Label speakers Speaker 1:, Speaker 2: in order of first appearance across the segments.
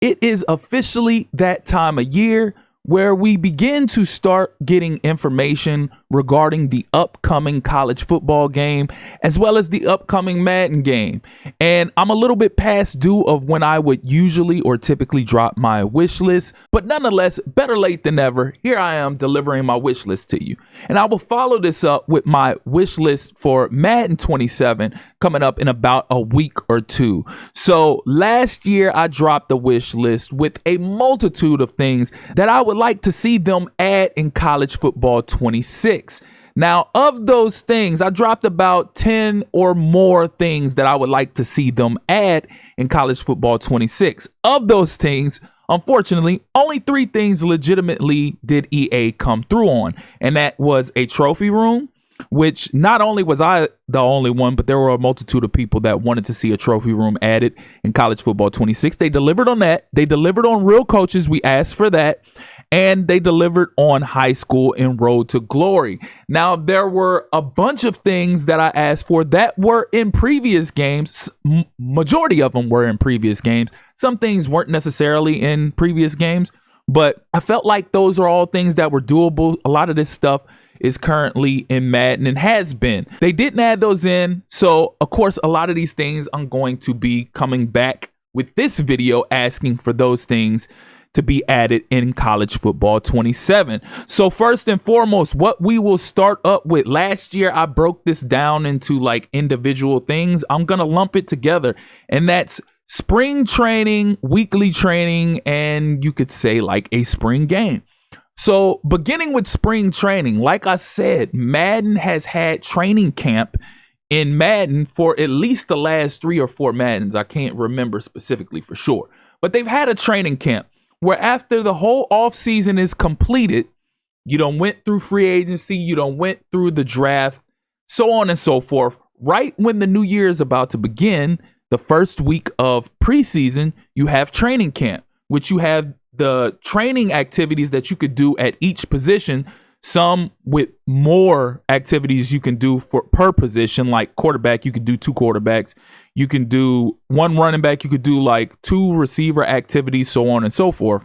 Speaker 1: it is officially that time of year where we begin to start getting information regarding the upcoming college football game, as well as the upcoming Madden game. And I'm a little bit past due of when I would usually or typically drop my wish list, but nonetheless, better late than never. Here I am delivering my wish list to you. And I will follow this up with my wish list for Madden 27 coming up in about a week or two. So last year I dropped the wish list with a multitude of things that I would like to see them add in college football 26. Now, of those things, I dropped about 10 or more things that I would like to see them add in college football 26. Of those things, unfortunately, only 3 things legitimately did EA come through on, and that was a trophy room, which not only was I the only one, but there were a multitude of people that wanted to see a trophy room added in college football 26. They delivered on that. They delivered on real coaches. We asked for that. And they delivered on high school and road to glory. Now, there were a bunch of things that I asked for that were in previous games. Majority of them were in previous games. Some things weren't necessarily in previous games, but I felt like those are all things that were doable. A lot of this stuff is currently in Madden and has been. They didn't add those in. So, of course, a lot of these things I'm going to be coming back with this video asking for those things to be added in college football 27. So first and foremost, what we will start up with, last year I broke this down into like individual things. I'm going to lump it together, and that's spring training, weekly training, and you could say like a spring game. So beginning with spring training, like I said, Madden has had training camp in Madden for at least the last 3 or 4 Maddens. I can't remember specifically for sure, but they've had a training camp where after the whole offseason is completed, you done went through free agency, you done went through the draft, so on and so forth. Right when the new year is about to begin, the first week of preseason, you have training camp, which you have the training activities that you could do at each position, some with more activities you can do for per position. Like quarterback, you could do 2 quarterbacks. You can do 1 running back. You could do like 2 receiver activities, so on and so forth.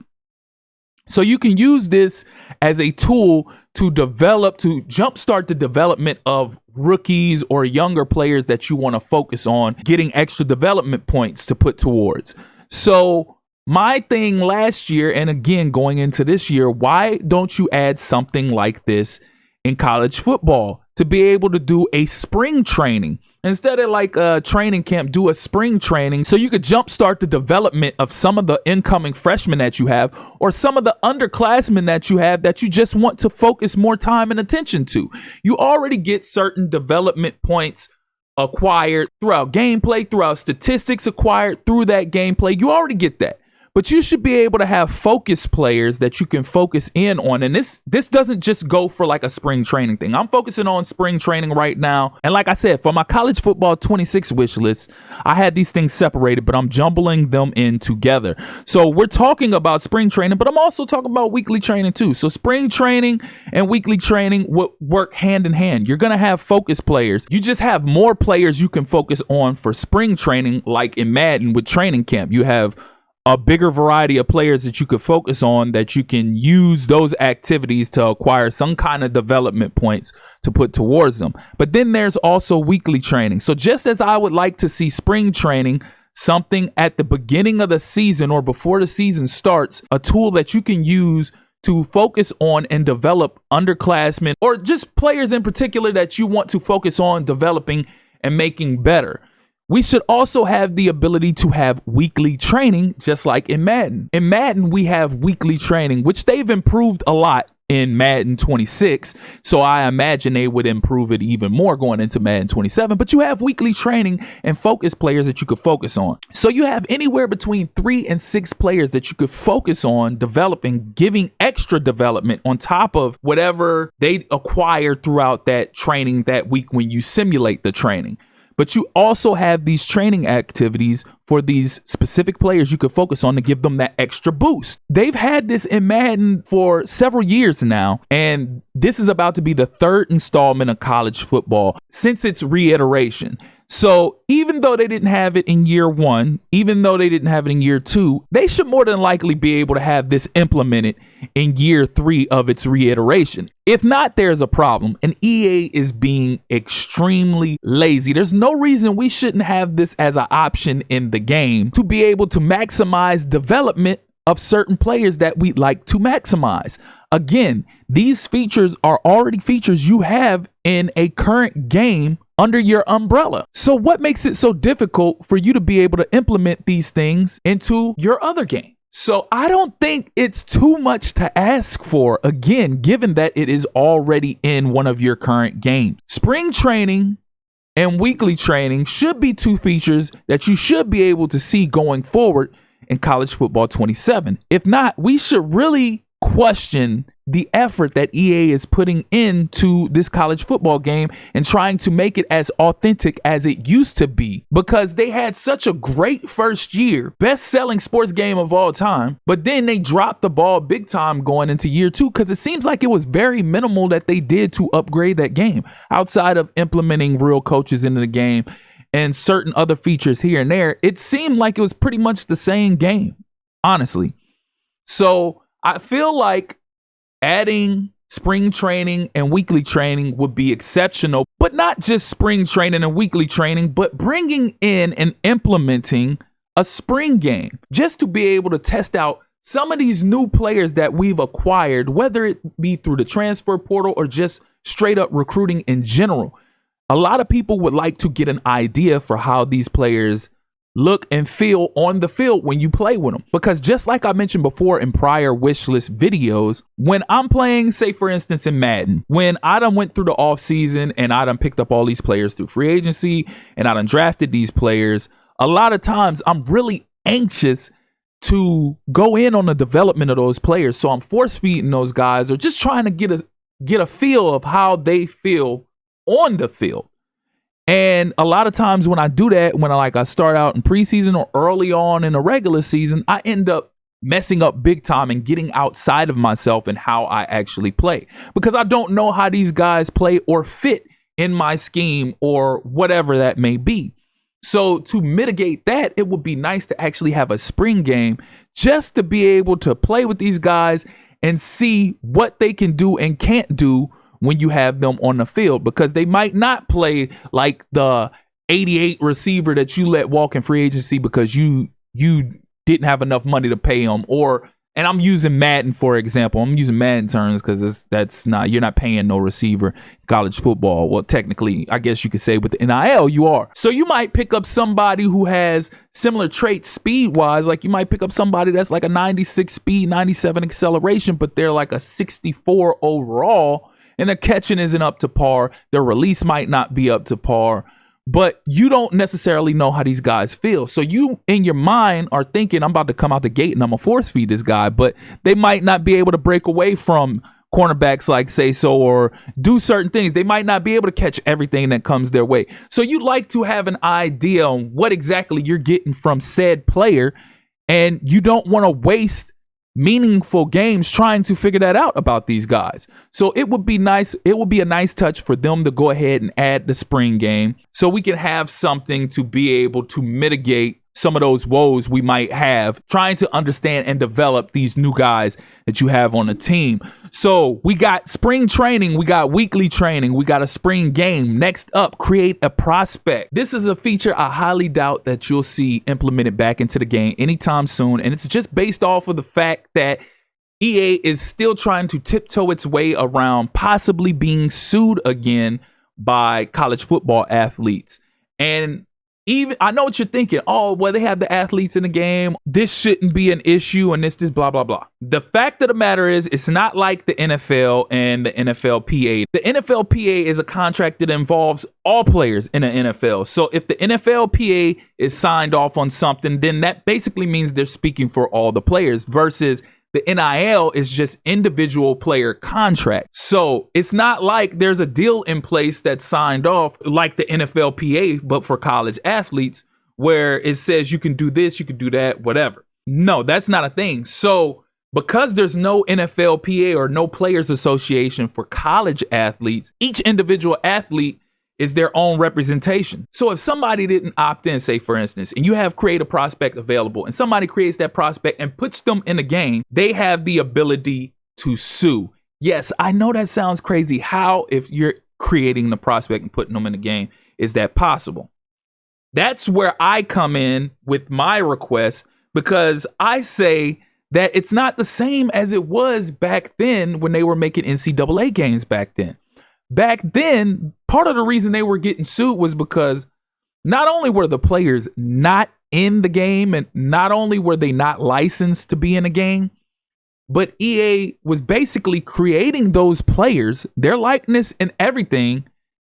Speaker 1: So you can use this as a tool to develop, to jumpstart the development of rookies or younger players that you want to focus on getting extra development points to put towards. So my thing last year, and again going into this year, why don't you add something like this in college football to be able to do a spring training? Instead of like a training camp, do a spring training so you could jumpstart the development of some of the incoming freshmen that you have, or some of the underclassmen that you have that you just want to focus more time and attention to. You already get certain development points acquired throughout gameplay, throughout statistics acquired through that gameplay. You already get that. But you should be able to have focus players that you can focus in on. And this doesn't just go for like a spring training thing. I'm focusing on spring training right now. And like I said, for my college football 26 wish list, I had these things separated, but I'm jumbling them in together. So we're talking about spring training, but I'm also talking about weekly training too. So spring training and weekly training will work hand in hand. You're going to have focus players. You just have more players you can focus on for spring training, like in Madden with training camp. You have a bigger variety of players that you could focus on, that you can use those activities to acquire some kind of development points to put towards them. But then there's also weekly training. So just as I would like to see spring training, something at the beginning of the season or before the season starts, a tool that you can use to focus on and develop underclassmen or just players in particular that you want to focus on developing and making better. We should also have the ability to have weekly training, just like in Madden. In Madden, we have weekly training, which they've improved a lot in Madden 26. So I imagine they would improve it even more going into Madden 27. But you have weekly training and focus players that you could focus on. So you have anywhere between 3 and 6 players that you could focus on developing, giving extra development on top of whatever they acquired throughout that training that week when you simulate the training. But you also have these training activities for these specific players you could focus on to give them that extra boost. They've had this in Madden for several years now, and this is about to be the 3rd installment of college football since its reiteration. So even though they didn't have it in year 1, even though they didn't have it in year 2, they should more than likely be able to have this implemented in year 3 of its reiteration. If not, there's a problem, and EA is being extremely lazy. There's no reason we shouldn't have this as an option in the game to be able to maximize development of certain players that we'd like to maximize. Again, these features are already features you have in a current game under your umbrella. So what makes it so difficult for you to be able to implement these things into your other game? So I don't think it's too much to ask for, again, given that it is already in one of your current games. Spring training and weekly training should be two features that you should be able to see going forward in college football 27. If not, we should really question the effort that EA is putting into this college football game and trying to make it as authentic as it used to be, because they had such a great first year, best-selling sports game of all time, but then they dropped the ball big time going into year 2 because it seems like it was very minimal that they did to upgrade that game outside of implementing real coaches into the game and certain other features here and there. It seemed like it was pretty much the same game, honestly. So I feel like adding spring training and weekly training would be exceptional, but not just spring training and weekly training, but bringing in and implementing a spring game just to be able to test out some of these new players that we've acquired, whether it be through the transfer portal or just straight up recruiting in general. A lot of people would like to get an idea for how these players look and feel on the field when you play with them. Because just like I mentioned before in prior Wishlist videos, when I'm playing, say for instance in Madden, when I done went through the off season and I done picked up all these players through free agency and I done drafted these players, a lot of times I'm really anxious to go in on the development of those players. So I'm force feeding those guys or just trying to get a feel of how they feel on the field. And a lot of times when I do that, when I start out in preseason or early on in the regular season, I end up messing up big time and getting outside of myself and how I actually play, because I don't know how these guys play or fit in my scheme or whatever that may be. So to mitigate that, it would be nice to actually have a spring game just to be able to play with these guys and see what they can do and can't do when you have them on the field, because they might not play like the 88 receiver that you let walk in free agency because you didn't have enough money to pay him. Or, and I'm using Madden for example. I'm using Madden terms because you're not paying no receiver in college football. Well, technically, I guess you could say with the NIL you are. So you might pick up somebody who has similar traits speed wise. Like you might pick up somebody that's like a 96 speed, 97 acceleration, but they're like a 64 overall. And the catching isn't up to par. Their release might not be up to par, but you don't necessarily know how these guys feel. So you, in your mind, are thinking, I'm about to come out the gate and I'm going to force feed this guy, but they might not be able to break away from cornerbacks like say so or do certain things. They might not be able to catch everything that comes their way. So you'd like to have an idea on what exactly you're getting from said player, and you don't want to waste meaningful games trying to figure that out about these guys. So it would be nice. It would be a nice touch for them to go ahead and add the spring game so we can have something to be able to mitigate some of those woes we might have trying to understand and develop these new guys that you have on the team. So we got spring training, we got weekly training, we got a spring game. Next up, create a prospect. This is a feature I highly doubt that you'll see implemented back into the game anytime soon. And it's just based off of the fact that EA is still trying to tiptoe its way around possibly being sued again by college football athletes. And even I know what you're thinking. Oh, well, they have the athletes in the game. This shouldn't be an issue, and this blah blah blah. The fact of the matter is, it's not like the NFL and the NFLPA. The NFLPA is a contract that involves all players in the NFL. So if the NFLPA is signed off on something, then that basically means they're speaking for all the players. Versus the NIL is just individual player contracts. So it's not like there's a deal in place that's signed off like the NFLPA, but for college athletes, where it says you can do this, you can do that, whatever. No, that's not a thing. So because there's no NFLPA or no players association for college athletes, each individual athlete is their own representation. So if somebody didn't opt in, say for instance, and you have create a prospect available and somebody creates that prospect and puts them in a game, they have the ability to sue. Yes, I know that sounds crazy. How, if you're creating the prospect and putting them in a game, is that possible? That's where I come in with my request, because I say that it's not the same as it was back then when they were making NCAA games back then. Back then, part of the reason they were getting sued was because not only were the players not in the game and not only were they not licensed to be in a game, but EA was basically creating those players, their likeness and everything,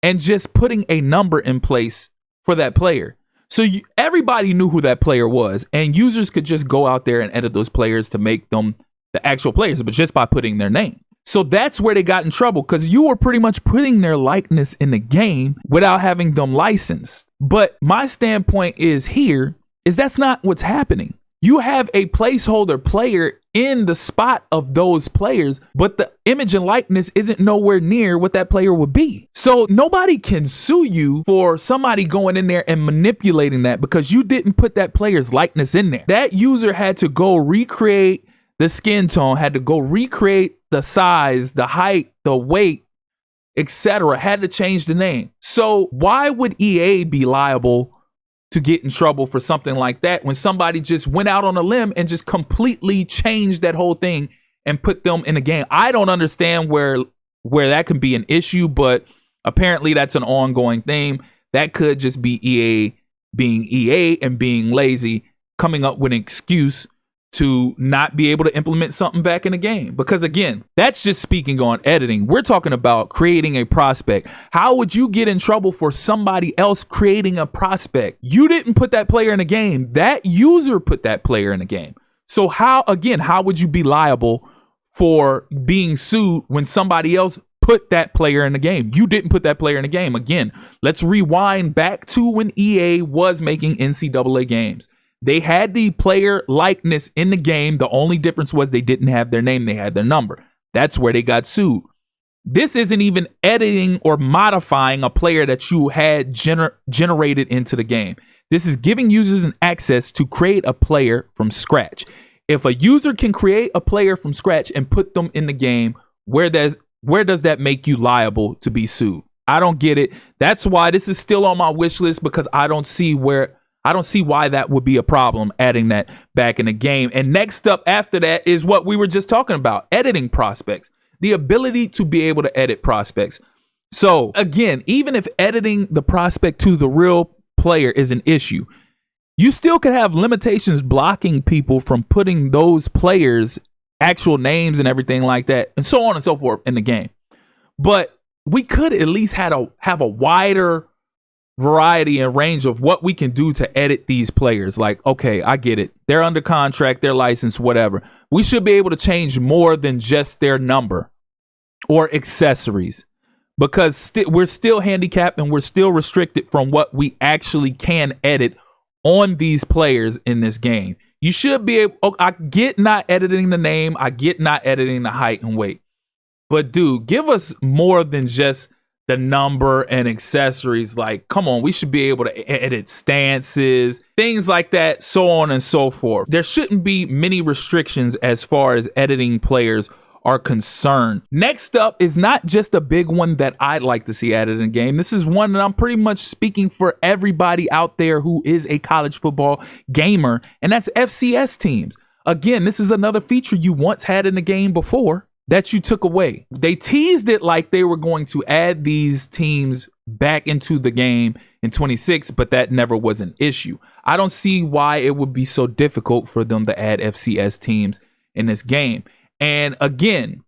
Speaker 1: and just putting a number in place for that player. So everybody knew who that player was, and users could just go out there and edit those players to make them the actual players, but just by putting their name. So that's where they got in trouble, because you were pretty much putting their likeness in the game without having them licensed. But my standpoint is that's not what's happening. You have a placeholder player in the spot of those players, but the image and likeness isn't nowhere near what that player would be. So nobody can sue you for somebody going in there and manipulating that because you didn't put that player's likeness in there. That user had to go recreate the skin tone, had to go recreate the size, the height, the weight, etc. Had to change the name. So why would EA be liable to get in trouble for something like that when somebody just went out on a limb and just completely changed that whole thing and put them in a game? I don't understand where that can be an issue, but apparently that's an ongoing thing. That could just be EA being EA and being lazy, coming up with an excuse to not be able to implement something back in the game. Because again, that's just speaking on editing. We're talking about creating a prospect. How would you get in trouble for somebody else creating a prospect? You didn't put that player in a game. That user put that player in a game. So how would you be liable for being sued when somebody else put that player in the game? You didn't put that player in the game. Again, let's rewind back to when EA was making NCAA games. They had the player likeness in the game. The only difference was they didn't have their name. They had their number. That's where they got sued. This isn't even editing or modifying a player that you had generated into the game. This is giving users an access to create a player from scratch. If a user can create a player from scratch and put them in the game, where does that make you liable to be sued? I don't get it. That's why this is still on my wish list, because I don't see why that would be a problem, adding that back in the game. And next up after that is what we were just talking about, editing prospects, the ability to be able to edit prospects. So again, even if editing the prospect to the real player is an issue, you still could have limitations blocking people from putting those players' actual names and everything like that, and so on and so forth in the game. But we could at least have a wider variety and range of what we can do to edit these players. Like, okay, I get it. They're under contract, they're licensed, whatever. We should be able to change more than just their number or accessories, because we're still handicapped and we're still restricted from what we actually can edit on these players in this game. You should be able, I get not editing the name, I get not editing the height and weight, but dude, give us more than just the number and accessories. Like, come on, we should be able to edit stances, things like that, so on and so forth. There shouldn't be many restrictions as far as editing players are concerned. Next up is not just a big one that I'd like to see added in the game. This is one that I'm pretty much speaking for everybody out there who is a college football gamer, and that's FCS teams. Again, this is another feature you once had in the game before that you took away. They teased it like they were going to add these teams back into the game in 26, but that never was an issue. I don't see why it would be so difficult for them to add FCS teams in this game. And again,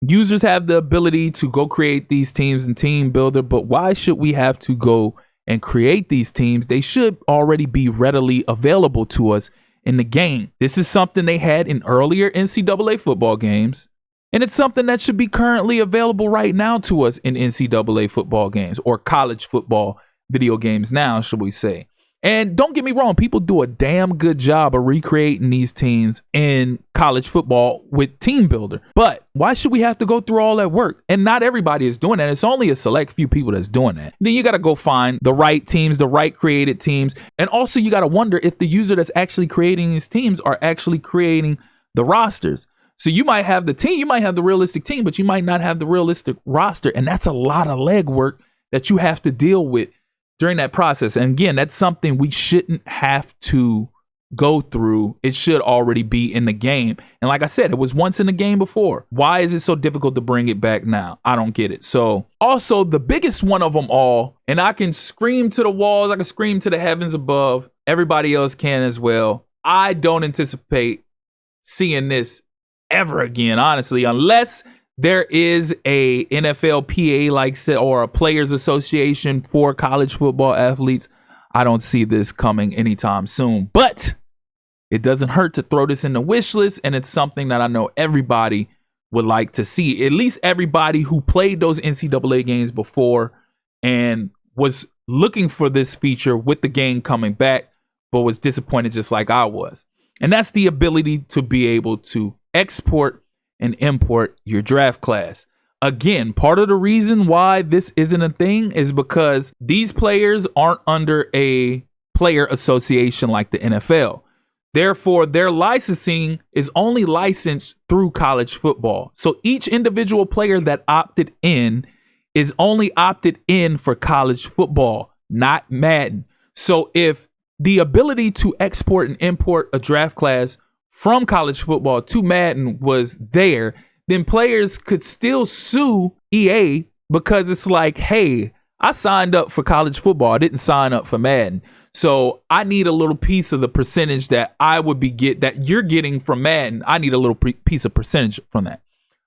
Speaker 1: users have the ability to go create these teams in Team Builder, but why should we have to go and create these teams? They should already be readily available to us in the game. This is something they had in earlier NCAA football games. And it's something that should be currently available right now to us in NCAA football games, or college football video games now, should we say. And don't get me wrong, people do a damn good job of recreating these teams in college football with Team Builder. But why should we have to go through all that work? And not everybody is doing that. It's only a select few people that's doing that. Then you got to go find the right teams, the right created teams. And also you got to wonder if the user that's actually creating these teams are actually creating the rosters. So you might have the team, you might have the realistic team, but you might not have the realistic roster. And that's a lot of legwork that you have to deal with during that process. And again, that's something we shouldn't have to go through. It should already be in the game. And like I said, it was once in the game before. Why is it so difficult to bring it back now? I don't get it. So also the biggest one of them all, and I can scream to the walls, I can scream to the heavens above. Everybody else can as well. I don't anticipate seeing this ever again, honestly, unless there is a NFLPA like or a players association for college football athletes. I don't see this coming anytime soon, but it doesn't hurt to throw this in the wish list. And it's something that I know everybody would like to see, at least everybody who played those NCAA games before and was looking for this feature with the game coming back, but was disappointed just like I was. And that's the ability to be able to export and import your draft class. Again, part of the reason why this isn't a thing is because these players aren't under a player association like the NFL. Therefore, their licensing is only licensed through college football. So each individual player that opted in is only opted in for college football, not Madden. So if the ability to export and import a draft class from college football to Madden was there, then players could still sue EA because it's like, hey, I signed up for college football. I didn't sign up for Madden. So I need a little piece of the percentage that I would that you're getting from Madden. I need a little piece of percentage from that.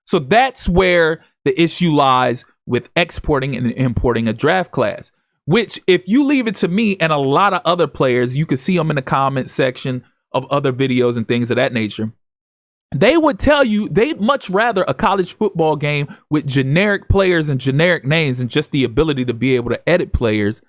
Speaker 1: So that's where the issue lies with exporting and importing a draft class, which if you leave it to me and a lot of other players, you can see them in the comment section of other videos and things of that nature, they would tell you they'd much rather a college football game with generic players and generic names and just the ability to be able to edit players,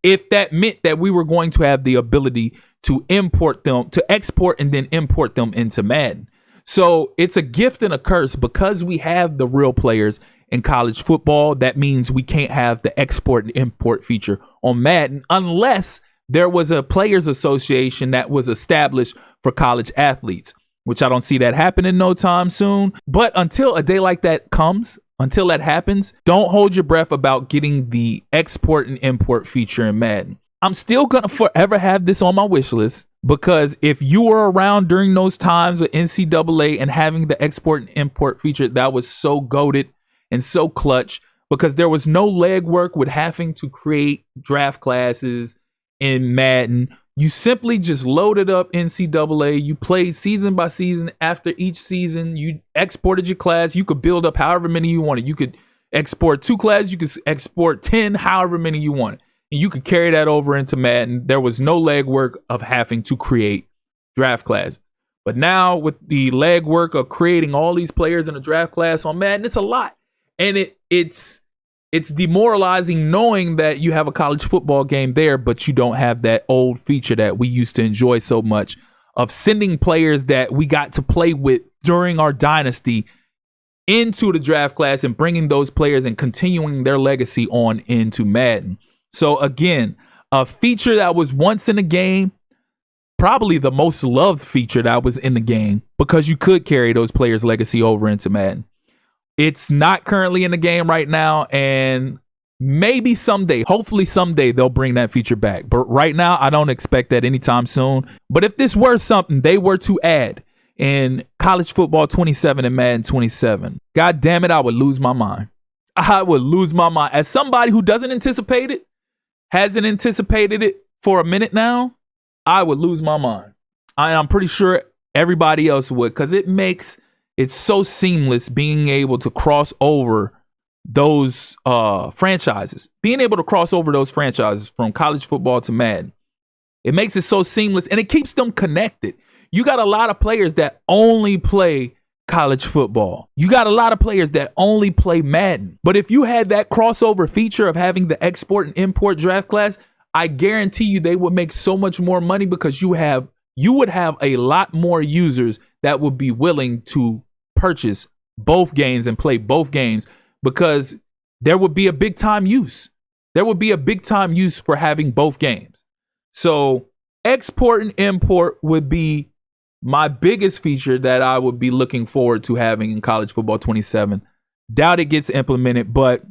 Speaker 1: if that meant that we were going to have the ability to import them, to export and then import them into Madden. So it's a gift and a curse because we have the real players in college football. That means we can't have the export and import feature on Madden unless there was a players association that was established for college athletes, which I don't see that happening no time soon. But until a day like that comes, until that happens, don't hold your breath about getting the export and import feature in Madden. I'm still going to forever have this on my wish list because if you were around during those times with NCAA and having the export and import feature, that was so goated and so clutch because there was no legwork with having to create draft classes in Madden. You simply just loaded up NCAA. You played season by season. After each season, you exported your class. You could build up however many you wanted. You could export 2 classes. You could export 10, however many you wanted. And you could carry that over into Madden. There was no legwork of having to create draft classes. But now with the legwork of creating all these players in a draft class on Madden, it's a lot. And it's demoralizing knowing that you have a college football game there, but you don't have that old feature that we used to enjoy so much of sending players that we got to play with during our dynasty into the draft class and bringing those players and continuing their legacy on into Madden. So again, a feature that was once in the game, probably the most loved feature that was in the game because you could carry those players' legacy over into Madden. It's not currently in the game right now, and maybe someday, hopefully someday, they'll bring that feature back. But right now, I don't expect that anytime soon. But if this were something they were to add in College Football 27 and Madden 27, God damn it, I would lose my mind. I would lose my mind. As somebody who doesn't anticipate it, hasn't anticipated it for a minute now, I would lose my mind. I'm pretty sure everybody else would because it's so seamless being able to cross over those franchises, being able to cross over those franchises from college football to Madden. It makes it so seamless and it keeps them connected. You got a lot of players that only play college football. You got a lot of players that only play Madden. But if you had that crossover feature of having the export and import draft class, I guarantee you they would make so much more money because you would have a lot more users that would be willing to purchase both games and play both games because there would be a big time use. There would be a big time use for having both games. So export and import would be my biggest feature that I would be looking forward to having in College Football 27. Doubt it gets implemented, but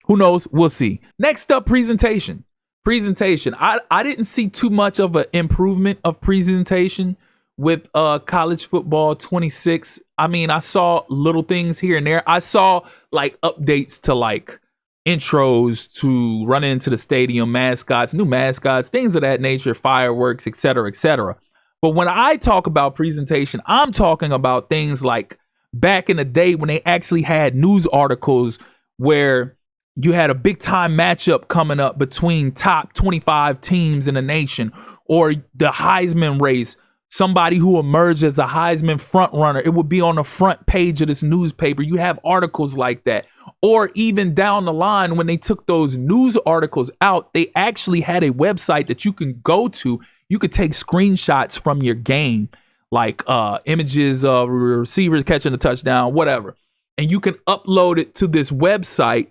Speaker 1: who knows? We'll see. Next up, presentation. I didn't see too much of an improvement of presentation with College Football 26. I mean, I saw little things here and there. I saw like updates to like intros to run into the stadium, mascots, new mascots, things of that nature, fireworks, etc., etc. But when I talk about presentation, I'm talking about things like back in the day when they actually had news articles where you had a big time matchup coming up between top 25 teams in the nation, or the Heisman race, somebody who emerged as a Heisman front runner. It would be on the front page of this newspaper. You have articles like that. Or even down the line, when they took those news articles out, they actually had a website that you can go to. You could take screenshots from your game, like images of receivers catching a touchdown, whatever. And you can upload it to this website,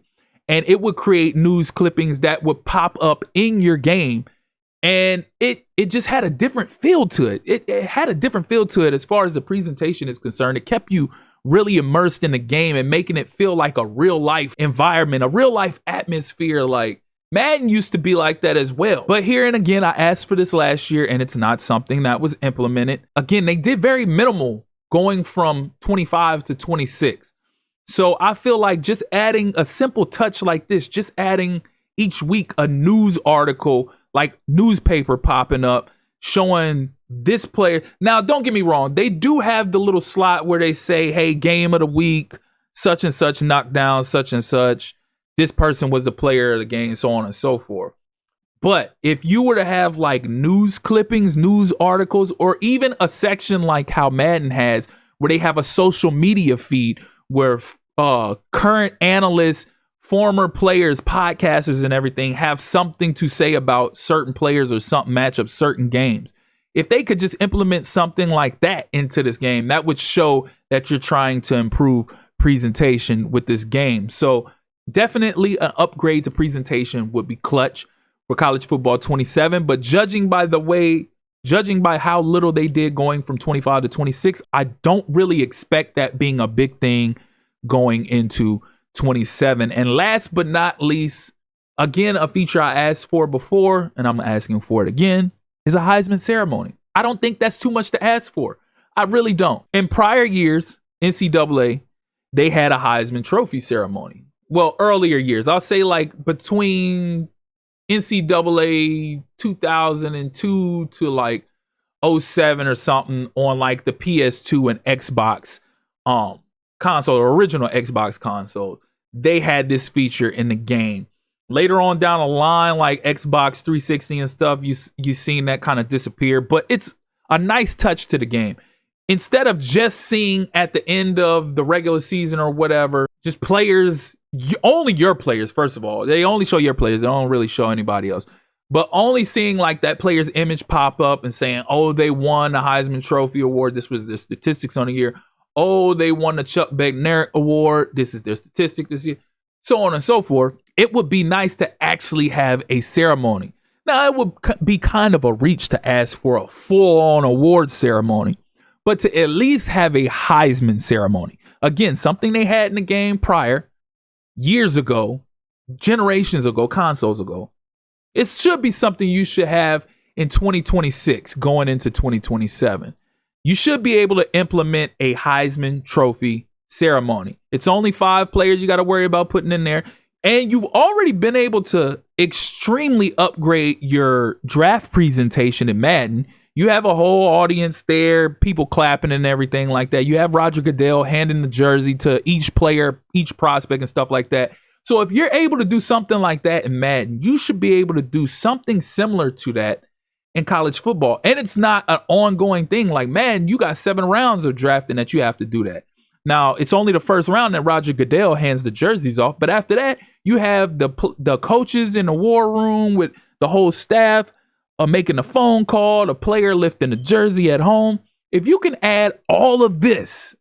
Speaker 1: and it would create news clippings that would pop up in your game. And it just had a different feel to it. It had a different feel to it as far as the presentation is concerned. It kept you really immersed in the game and making it feel like a real life environment, a real life atmosphere. Like Madden used to be like that as well. But here and again, I asked for this last year and it's not something that was implemented. Again, they did very minimal going from 25 to 26. So I feel like just adding a simple touch like this, just adding each week a news article, like newspaper popping up, showing this player. Now, don't get me wrong. They do have the little slot where they say, hey, game of the week, such and such knocked down, such and such. This person was the player of the game, so on and so forth. But if you were to have like news clippings, news articles, or even a section like how Madden has, where they have a social media feed where current analysts, former players, podcasters, and everything have something to say about certain players or something matchups, certain games. If they could just implement something like that into this game, that would show that you're trying to improve presentation with this game. So definitely an upgrade to presentation would be clutch for College Football 27. But judging by how little they did going from 25 to 26, I don't really expect that being a big thing going into 27. And last but not least, again, a feature I asked for before, and I'm asking for it again, is a Heisman ceremony. I don't think that's too much to ask for. I really don't. In prior years, NCAA, they had a Heisman Trophy ceremony. Well, earlier years, I'll say like between NCAA 2002 to like 07 or something on like the PS2 and Xbox console, or original Xbox console, they had this feature in the game. Later on down the line, like Xbox 360 and stuff, you seen that kind of disappear, but it's a nice touch to the game. Instead of just seeing at the end of the regular season or whatever, just players, only your players, first of all. They only show your players. They don't really show anybody else. But only seeing like that player's image pop up and saying, oh, they won the Heisman Trophy Award. This was the statistics on the year. Oh, they won the Chuck Bednarik Award. This is their statistic this year. So on and so forth. It would be nice to actually have a ceremony. Now, it would be kind of a reach to ask for a full-on award ceremony, but to at least have a Heisman ceremony. Again, something they had in the game prior, years ago, generations ago, consoles ago. It should be something you should have in 2026 going into 2027. You should be able to implement a Heisman Trophy ceremony. It's only 5 players you got to worry about putting in there. And you've already been able to extremely upgrade your draft presentation in Madden. You have a whole audience there, people clapping and everything like that. You have Roger Goodell handing the jersey to each player, each prospect and stuff like that. So if you're able to do something like that in Madden, you should be able to do something similar to that in college football. And it's not an ongoing thing. Like, man, you got 7 rounds of drafting that you have to do that. Now, it's only the first round that Roger Goodell hands the jerseys off. But after that, you have the coaches in the war room with the whole staff making a phone call, the player lifting a jersey at home. If you can add all of this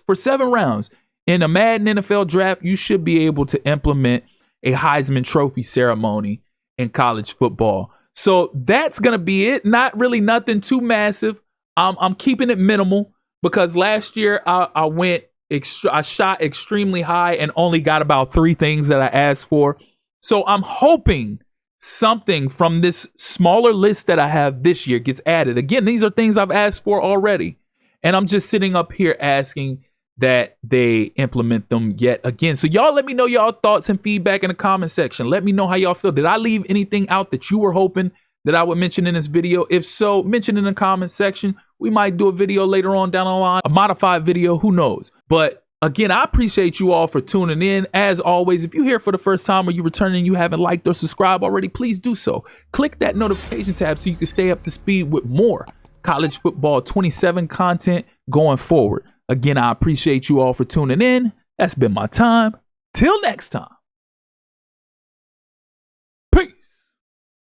Speaker 1: for 7 rounds in a Madden NFL draft, you should be able to implement a Heisman Trophy ceremony in college football. So that's going to be it. Not really nothing too massive. I'm keeping it minimal because last year I shot extremely high and only got about 3 things that I asked for. So I'm hoping something from this smaller list that I have this year gets added. Again, these are things I've asked for already. And I'm just sitting up here asking that they implement them yet again. So y'all let me know y'all thoughts and feedback in the comment section. Let me know how y'all feel. Did I leave anything out that you were hoping that I would mention in this video? If so, mention in the comment section. We might do a video later on down the line, a modified video, who knows? But again, I appreciate you all for tuning in. As always, if you're here for the first time or you're returning and you haven't liked or subscribed already, please do so. Click that notification tab so you can stay up to speed with more college football 27 content going forward. Again, I appreciate you all for tuning in. That's been my time. Till next time.